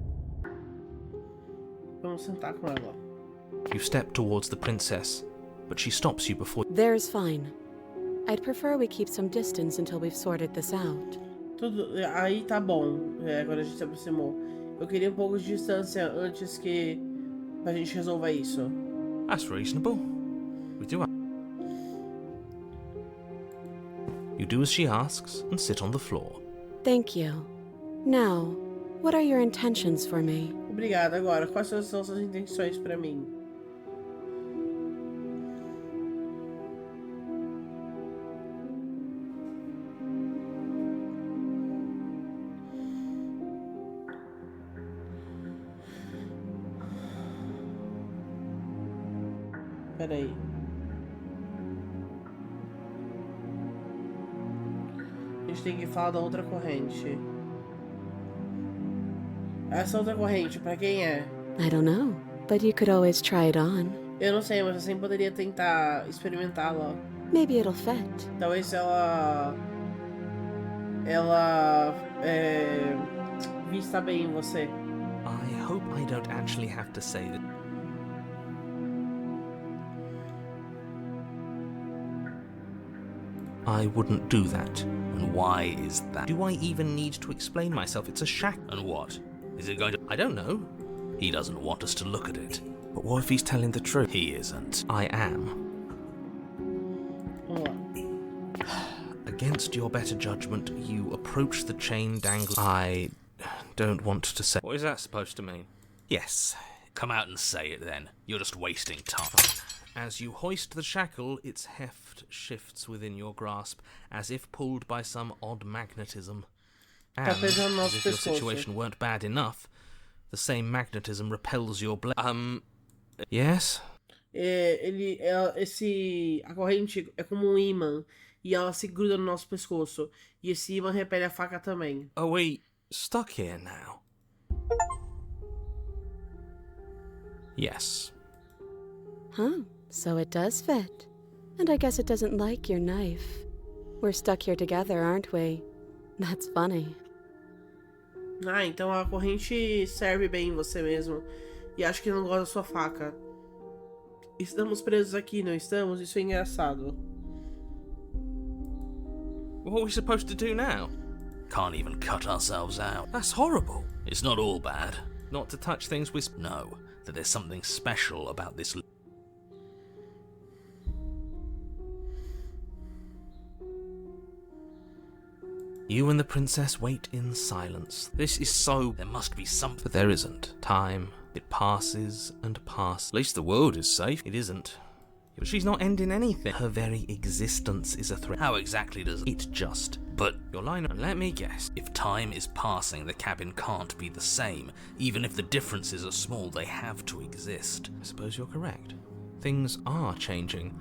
Speaker 1: Vamos sentar com ela.
Speaker 4: You step towards the princess, but she stops you before.
Speaker 3: There's fine. I'd prefer we keep some distance until we've sorted this out.
Speaker 1: Tudo. Aí tá bom. Agora a gente se aproximou. Eu queria um pouco de distância antes que. Pra gente resolver isso.
Speaker 4: That's reasonable. We do. You do as she asks and sit on the floor.
Speaker 3: Thank you. Now, what are your intentions for me?
Speaker 1: Obrigada. Agora, quais são suas intenções pra mim? Peraí. A gente tem que falar da outra corrente. Essa outra corrente, pra quem é?
Speaker 3: I don't know, but you could always try it on.
Speaker 1: Eu não sei, mas eu sempre poderia tentar experimentá-la.
Speaker 3: Maybe it'll fit.
Speaker 1: Talvez ela vista bem em você.
Speaker 4: I hope I don't actually have to say that. I wouldn't do that. And why is that? Do I even need to explain myself? It's a shack. And what? Is it going to... I don't know. He doesn't want us to look at it. But what if he's telling the truth? He isn't. I am.
Speaker 1: Vamos lá.
Speaker 4: Against your better judgment, you approach the chain dangling. I don't want to say... What is that supposed to mean? Yes. Come out and say it then. You're just wasting time. As you hoist the shackle, its heft shifts within your grasp, as if pulled by some odd magnetism. And, as if your situation weren't bad enough, the same magnetism repels your blade. Yes?
Speaker 1: A corrente é como um imã, e ela se gruda no nosso pescoço. E esse imã repele a faca também.
Speaker 4: Are we stuck here now? Yes.
Speaker 3: Huh, so it does fit. And I guess it doesn't like your knife. We're stuck here together, aren't we? That's funny.
Speaker 1: Ah, então a corrente serve bem em você mesmo. E acho que não gosta da sua faca. Estamos presos aqui, não estamos? Isso é engraçado.
Speaker 4: What are we supposed to do now? Can't even cut ourselves out. That's horrible. It's not all bad. Not to touch things with... No, that there's something special about this... You and the princess wait in silence. This is so... There must be something... But there isn't. Time, it passes and passes. At least the world is safe. It isn't. But she's not ending anything. Her very existence is a threat. How exactly does it just... But your line... Let me guess. If time is passing, the cabin can't be the same. Even if the differences are small, they have to exist. I suppose you're correct. Things are changing.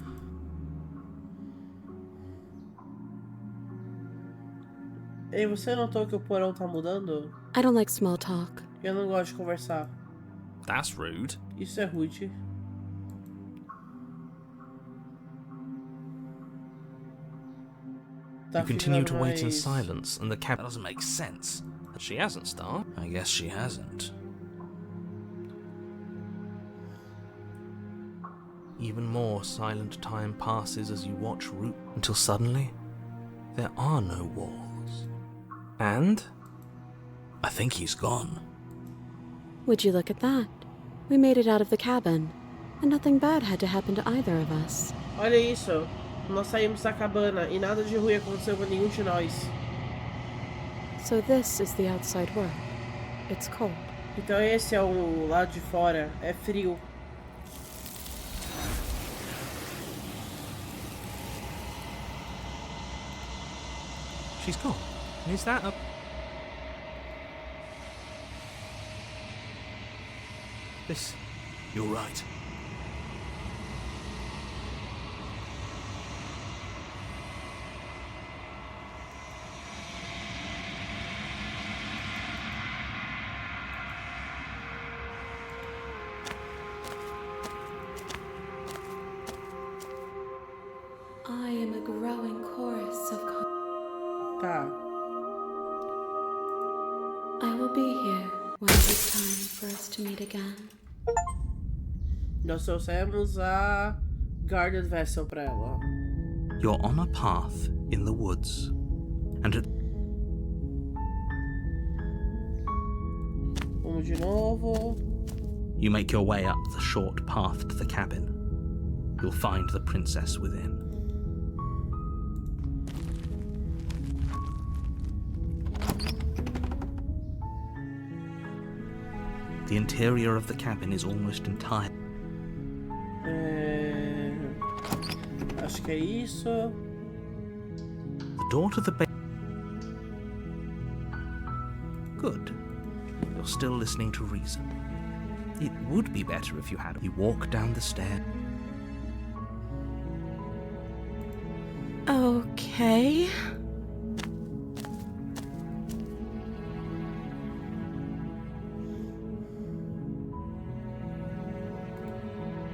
Speaker 1: Ei, você notou que o porão tá mudando?
Speaker 3: I don't like small talk.
Speaker 1: Eu não gosto de conversar.
Speaker 4: That's rude.
Speaker 1: Isso é rude. Tá
Speaker 4: You continue to
Speaker 1: ficando
Speaker 4: wait in
Speaker 1: mais-
Speaker 4: silence, and the cabin... That doesn't make sense. She hasn't, Star. I guess she hasn't. Even more silent time passes as you watch Root until suddenly there are no walls. And I think he's gone.
Speaker 3: Would you look at that? We made it out of the cabin, and nothing bad had to happen to either of us.
Speaker 1: Olha isso. Nós saímos da cabana e nada de ruim aconteceu com nenhum de nós.
Speaker 3: So this is the outside world. It's cold.
Speaker 1: Então esse é o lado de fora. É frio.
Speaker 4: She's gone. Is that a... This... You're right.
Speaker 5: I am a growing chorus of...
Speaker 1: Tá.
Speaker 5: I will be here when it is time for us to meet again.
Speaker 1: Nós trouxemos a guarded vessel pra ela.
Speaker 4: You're on a path in the woods, and
Speaker 1: Vamos de novo.
Speaker 4: you make your way up the short path to the cabin. You'll find the princess within. The interior of the cabin is almost entire.
Speaker 1: Acho que é isso.
Speaker 4: The door to the Good. You're still listening to reason. It would be better if you had. You walk down the stair.
Speaker 3: Okay.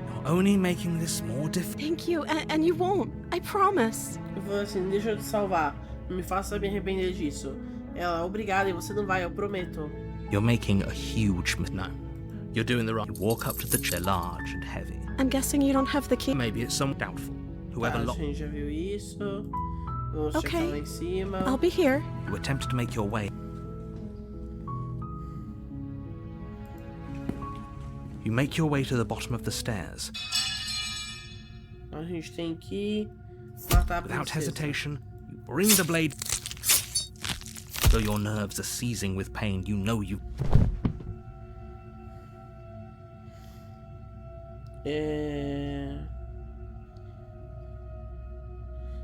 Speaker 4: You're only making this more difficult.
Speaker 3: Thank you, and you won't. I promise.
Speaker 1: Eu falei assim, deixa eu te salvar. Não me faça me arrepender disso. Ela, obrigada, e você não vai, eu prometo.
Speaker 4: You're making a huge no. You're doing the right. You walk up to the chair, large and heavy.
Speaker 3: I'm guessing you don't have the key.
Speaker 4: Maybe it's some doubtful. Whoever
Speaker 1: A
Speaker 4: locked.
Speaker 1: gente já viu isso. Vamos checar lá em cima.
Speaker 3: I'll be here.
Speaker 4: You attempt to make your way. You make your way to the bottom of the stairs.
Speaker 1: A gente tem que matar a
Speaker 4: Without
Speaker 1: princesa.
Speaker 4: hesitation, you bring the blade. Though your nerves are seizing with pain, you know you.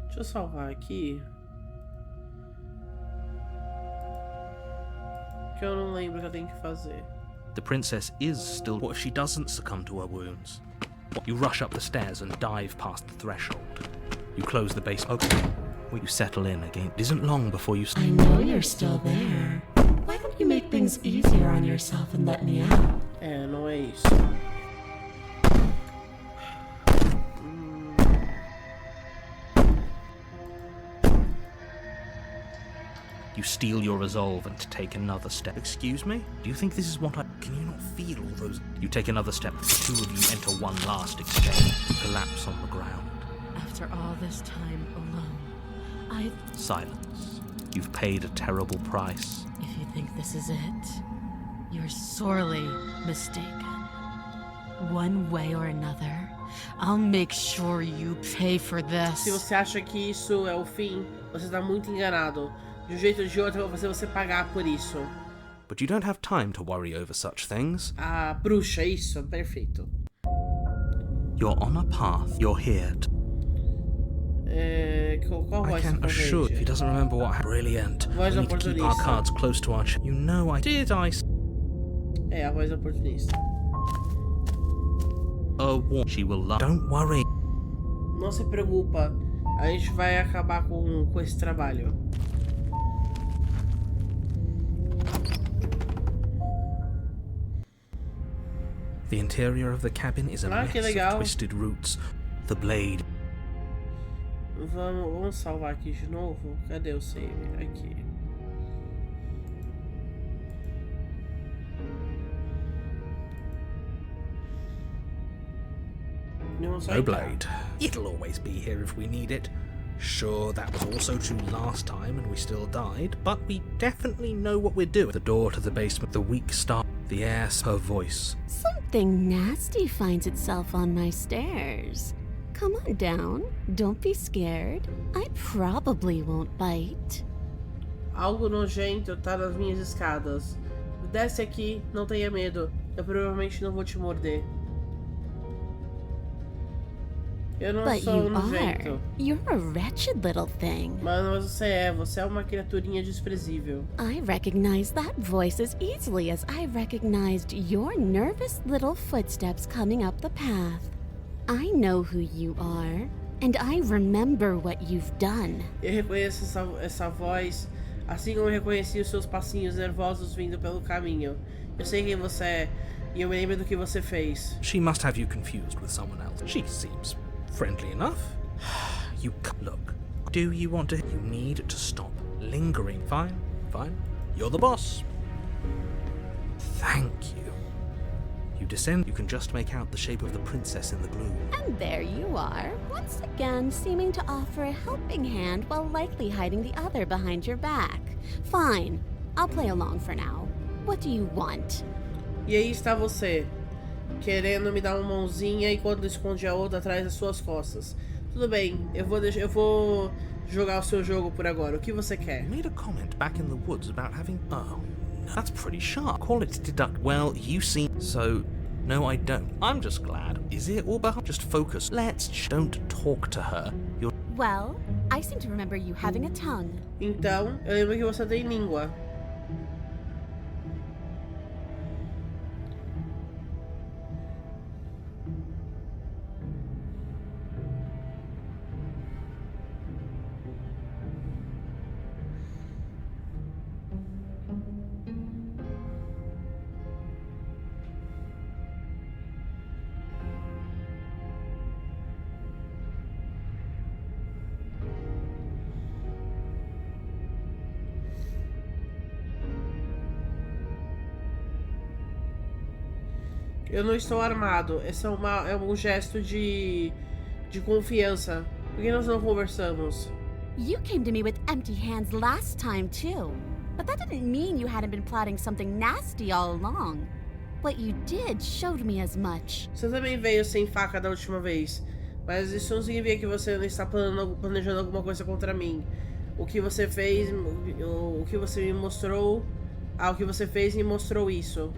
Speaker 1: Deixa eu salvar aqui. Que eu não lembro o que eu tenho que fazer.
Speaker 4: The princess is still. What if she doesn't succumb to her wounds? You rush up the stairs and dive past the threshold. You close the basement. Okay. You settle in again. It isn't long before you.
Speaker 5: I know you're still there. Why don't you make things easier on yourself and let me out?
Speaker 1: Não é isso.
Speaker 4: You steel your resolve and take another step. Excuse me? Do you think this is what I... Can you not feel all those... You take another step. The two of you enter one last exchange. You collapse on the ground.
Speaker 3: After all this time alone,
Speaker 4: Silence. You've paid a terrible price.
Speaker 3: If you think this is it, you're sorely mistaken. One way or another, I'll make sure you pay for this.
Speaker 1: Se você acha que isso é o fim, você está muito enganado. De um jeito ou de outro, eu vou fazer você pagar por isso.
Speaker 4: But you don't have time to worry over such things.
Speaker 1: A bruxa, isso, perfeito.
Speaker 4: You're on a path. You're here to...
Speaker 1: Qual
Speaker 4: I
Speaker 1: voz
Speaker 4: can
Speaker 1: você
Speaker 4: assure
Speaker 1: corrige?
Speaker 4: he doesn't remember what happened. Brilliant.
Speaker 1: Voz
Speaker 4: We need to keep our
Speaker 1: oportunista.
Speaker 4: cards close to our chest. You know I... Did I...
Speaker 1: É, a voz oportunista.
Speaker 4: She will love... Don't worry.
Speaker 1: Não se preocupa, a gente vai acabar com esse trabalho.
Speaker 4: The interior of the cabin is a mess
Speaker 1: que
Speaker 4: of
Speaker 1: legal.
Speaker 4: twisted roots. The blade...
Speaker 1: Vamos salvar aqui de novo. Cadê o save? Aqui.
Speaker 4: No blade. It'll always be here if we need it. Sure, that was also true last time and we still died, but we definitely know what we're doing. The door to the basement, the weak start, the air, her voice.
Speaker 5: Something nasty finds itself on my stairs. Come on down. Don't be scared. I probably won't bite.
Speaker 1: Algo nojento tá nas minhas escadas. Desce aqui, não tenha medo. Eu provavelmente não vou te morder. Eu não
Speaker 5: But
Speaker 1: sou
Speaker 5: you
Speaker 1: nojento.
Speaker 5: are. You're a wretched little thing.
Speaker 1: Mas você é uma criaturinha desprezível.
Speaker 5: I recognize that voice as easily as I recognized your nervous little footsteps coming up the path. I know who you are, and I remember what you've done.
Speaker 1: Eu reconheço essa voz, assim como eu reconheci os seus passinhos nervosos vindo pelo caminho. Eu sei quem você é, e eu me lembro do que você fez.
Speaker 4: She must have you confused with someone else. She seems friendly enough. Look, do you want to... You need to stop lingering. Fine. You're the boss. Thank you. You descend, you can just make out the shape of the princess in the gloom.
Speaker 5: And there you are, once again seeming to offer a helping hand while likely hiding the other behind your back. Fine, I'll play along for now. What do you want?
Speaker 1: E aí está você, querendo me dar uma mãozinha enquanto esconde a outra atrás das suas costas. Tudo bem, eu vou jogar o seu jogo por agora. O que você quer?
Speaker 4: You made a comment back in the woods about having... Oh, no, that's pretty sharp. Call it deduct. Well, you seem... So, no, I don't. I'm just glad. Is it all behind? Just focus. Don't talk to her. You're...
Speaker 5: Well, I seem to remember you having a tongue.
Speaker 1: Então, eu lembro que você tem língua. Eu não estou armado. Esse é um gesto de confiança. Por que nós não conversamos?
Speaker 5: You came to me with empty hands last time, too. But that didn't mean you hadn't been plotting something nasty all along. What you did showed me as much.
Speaker 1: Você também veio sem faca da última vez. Mas isso não significa que você não está planejando alguma coisa contra mim. O que você fez, o que você me mostrou... o que você fez me mostrou isso.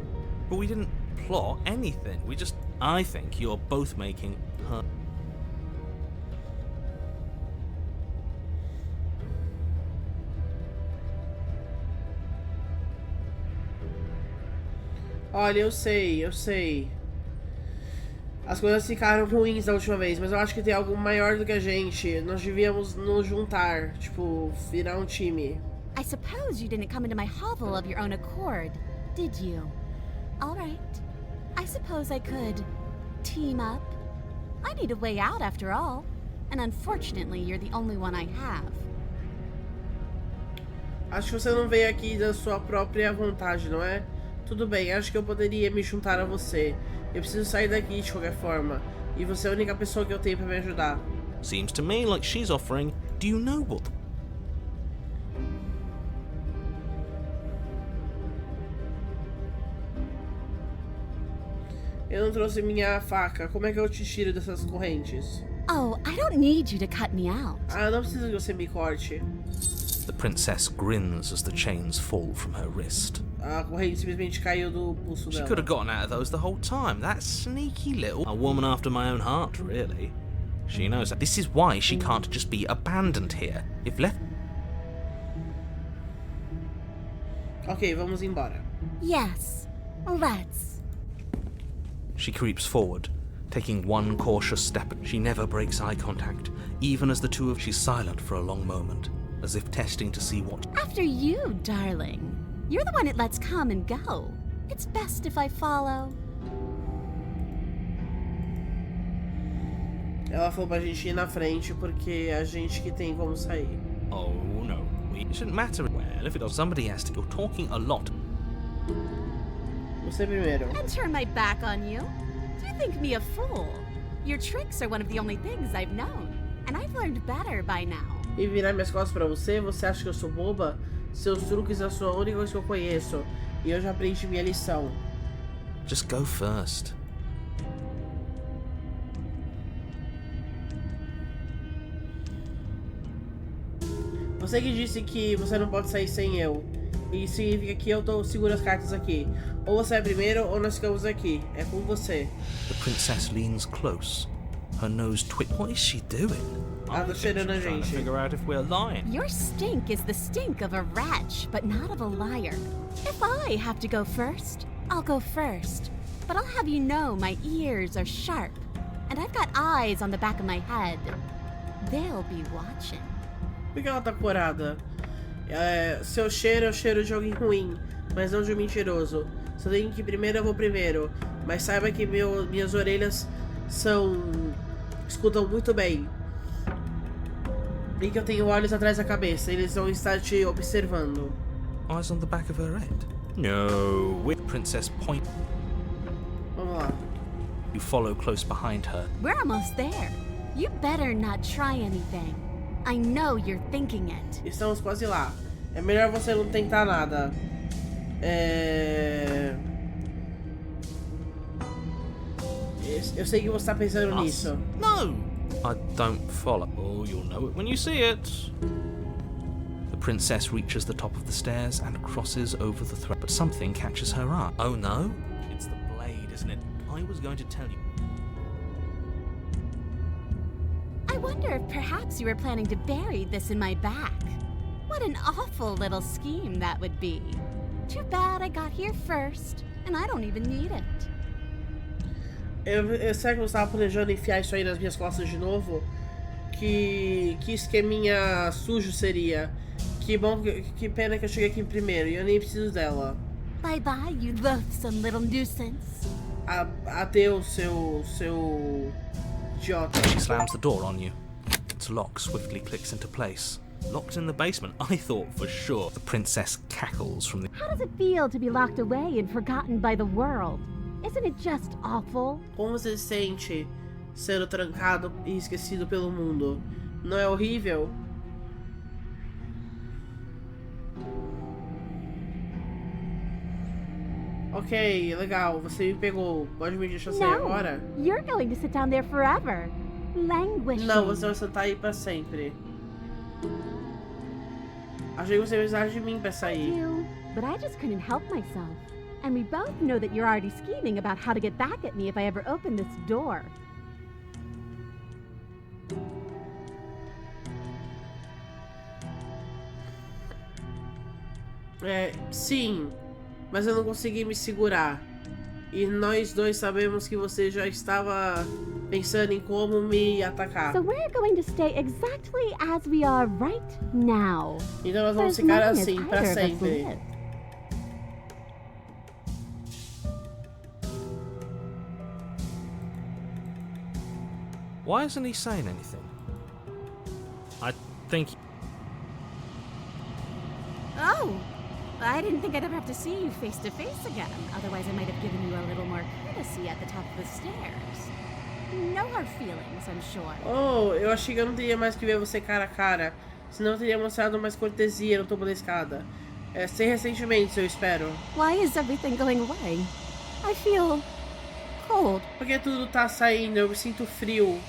Speaker 4: But we didn't plot anything. I think you're both making her...
Speaker 1: Olha, eu sei. As coisas ficaram ruins da última vez, mas eu acho que tem algo maior do que a gente. Nós devíamos nos juntar, tipo, virar um time.
Speaker 5: I suppose you didn't come into my hovel of your own accord, did you? All right. I suppose I could team up. I need a way out after all, and unfortunately, you're the only one I have.
Speaker 1: Acho que você não veio aqui da sua própria vontade, não é? Tudo bem, acho que eu poderia me juntar a você. Eu preciso sair daqui de qualquer forma. E você é a única pessoa que eu tenho pra me ajudar.
Speaker 4: Seems to me like she's offering... Do you know what...
Speaker 1: Eu não trouxe minha faca. Como é que eu te tiro dessas correntes?
Speaker 5: Oh, I don't need you to cut me out.
Speaker 1: Ah, não precisa que você me corte.
Speaker 4: The princess grins as the chains fall from her wrist.
Speaker 1: A corrente simplesmente caiu do pulso
Speaker 4: She
Speaker 1: dela.
Speaker 4: could have gotten out of those the whole time. That sneaky little... A woman after my own heart, really. She knows that. This is why she can't just be abandoned here. If left...
Speaker 1: Ok, vamos embora.
Speaker 5: Yes, let's.
Speaker 4: She creeps forward, taking one cautious step. She never breaks eye contact, even as the two of... She's silent for a long moment, as if testing to see what...
Speaker 5: After you, darling. You're the one it lets come and go. It's best if I follow.
Speaker 1: Ela falou pra gente ir na frente porque é a gente que tem como sair.
Speaker 4: Oh, no. It shouldn't matter. Well, if it does, somebody has to... You're talking a lot.
Speaker 1: Você primeiro.
Speaker 5: And turn my back on you? Do you think me a fool? Your tricks are one of the only things I've known. And I've learned better by now.
Speaker 1: E virar minhas costas pra você? Você acha que eu sou boba? Seus truques são a única coisa que eu conheço. E eu já aprendi minha lição.
Speaker 4: Just go first.
Speaker 1: Você que disse que você não pode sair sem eu. E significa que eu seguro as cartas aqui. Ou você é primeiro ou nós ficamos aqui. É com você.
Speaker 4: The princess leans close. Her nose What is she doing?
Speaker 1: Ela tá cheirando a
Speaker 4: Trying to
Speaker 1: gente.
Speaker 4: figure out if we're lying.
Speaker 5: Your stink is the stink of a wretch, but not of a liar. If I have to go first, I'll go first. But I'll have you know my ears are sharp, and I've got eyes on the back of my head. They'll be watching.
Speaker 1: Por que ela tá corada? Seu cheiro é o cheiro de alguém ruim, mas não de um mentiroso. Se eu tenho que ir primeiro, eu vou primeiro. Mas saiba que minhas orelhas escutam muito bem. E que eu tenho olhos atrás da cabeça. Eles vão estar te observando.
Speaker 4: Eyes on the back of her head? No. With Princess Point.
Speaker 1: Vamos Vamos lá.
Speaker 4: You follow close behind her.
Speaker 5: We're almost there. You better not try anything. I know you're thinking it.
Speaker 1: Estamos quase lá. É melhor você não tentar nada. Eu sei que você tá pensando nisso.
Speaker 4: No! I don't follow. Oh, you'll know it when you see it. The princess reaches the top of the stairs and crosses over the thread, but something catches her eye. Oh no? It's the blade, isn't it? I was going to tell you.
Speaker 5: I wonder if perhaps you were planning to bury this in my back. What an awful little scheme that would be. Too bad I got here first, and I don't even need it.
Speaker 1: Será que você estava planejando enfiar isso aí nas minhas costas de novo? Que esqueminha sujo seria. Que bom, que pena que eu cheguei aqui primeiro e eu nem preciso dela.
Speaker 5: Bye bye, you loathsome little nuisance.
Speaker 1: Adeus, seu idiota.
Speaker 4: She slams the door on you. Its lock swiftly clicks into place. Locked in the basement, I thought for sure. The princess cackles from the...
Speaker 5: How does it feel to be locked away and forgotten by the world? Isn't it just awful?
Speaker 1: Como você se sente sendo trancado e esquecido pelo mundo? Não é horrível? Ok, legal, você me pegou. Pode me deixar sair agora?
Speaker 5: You're going to sit down there forever. Languishing.
Speaker 1: Não, você vai sentar aí pra sempre. Achei que você ia precisar de mim pra sair.
Speaker 5: But I just couldn't help myself. And we both know that you're already scheming about how to get back at me if I ever open this door.
Speaker 1: Sim, mas eu não consegui me segurar. E nós dois sabemos que você já estava pensando em como me atacar.
Speaker 5: So we're going to stay exactly as we are right now.
Speaker 1: Então nós vamos ficar assim pra sempre.
Speaker 4: Why isn't he saying anything? I think...
Speaker 5: Oh, I didn't think I'd ever have to see you face to face again. Otherwise, I might have given you a little more courtesy at the top of the stairs. No hard feelings, I'm sure.
Speaker 1: Oh, eu achei que eu não teria mais que ver você cara a cara. Senão eu teria mostrado mais cortesia no topo da escada. Sem ressentimentos, eu espero.
Speaker 5: Why is everything going away? I feel cold.
Speaker 1: Porque tudo tá saindo, eu me sinto frio.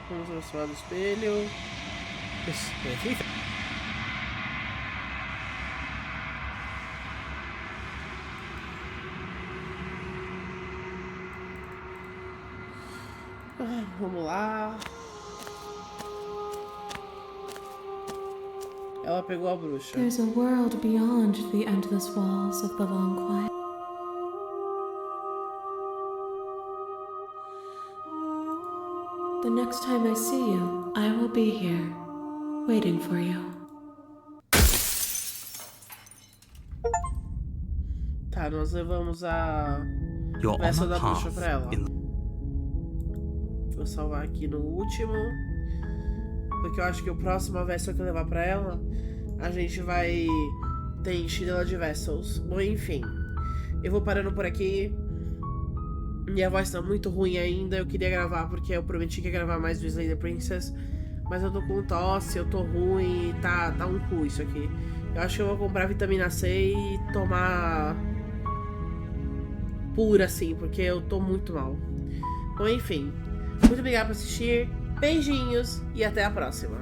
Speaker 1: Vamos aproximar do espelho. Vamos lá. Ela pegou a bruxa.
Speaker 3: There's a world beyond the endless walls of the long quiet. The next time I see you, I will be here, waiting for you.
Speaker 1: Tá, nós levamos a
Speaker 4: You're
Speaker 1: peça
Speaker 4: on the
Speaker 1: da bruxa
Speaker 4: path
Speaker 1: pra ela.
Speaker 4: in...
Speaker 1: Vou salvar aqui no último. Porque eu acho que o próximo vessel que eu levar pra ela, a gente vai ter enchido ela de vessels. Bom, enfim. Eu vou parando por aqui. Minha voz tá muito ruim ainda. Eu queria gravar porque eu prometi que ia gravar mais do Slay the Princess. Mas eu tô com tosse, eu tô ruim. Tá um cu isso aqui. Eu acho que eu vou comprar vitamina C e tomar pura assim, porque eu tô muito mal. Bom, enfim. Muito obrigada por assistir. Beijinhos e até a próxima.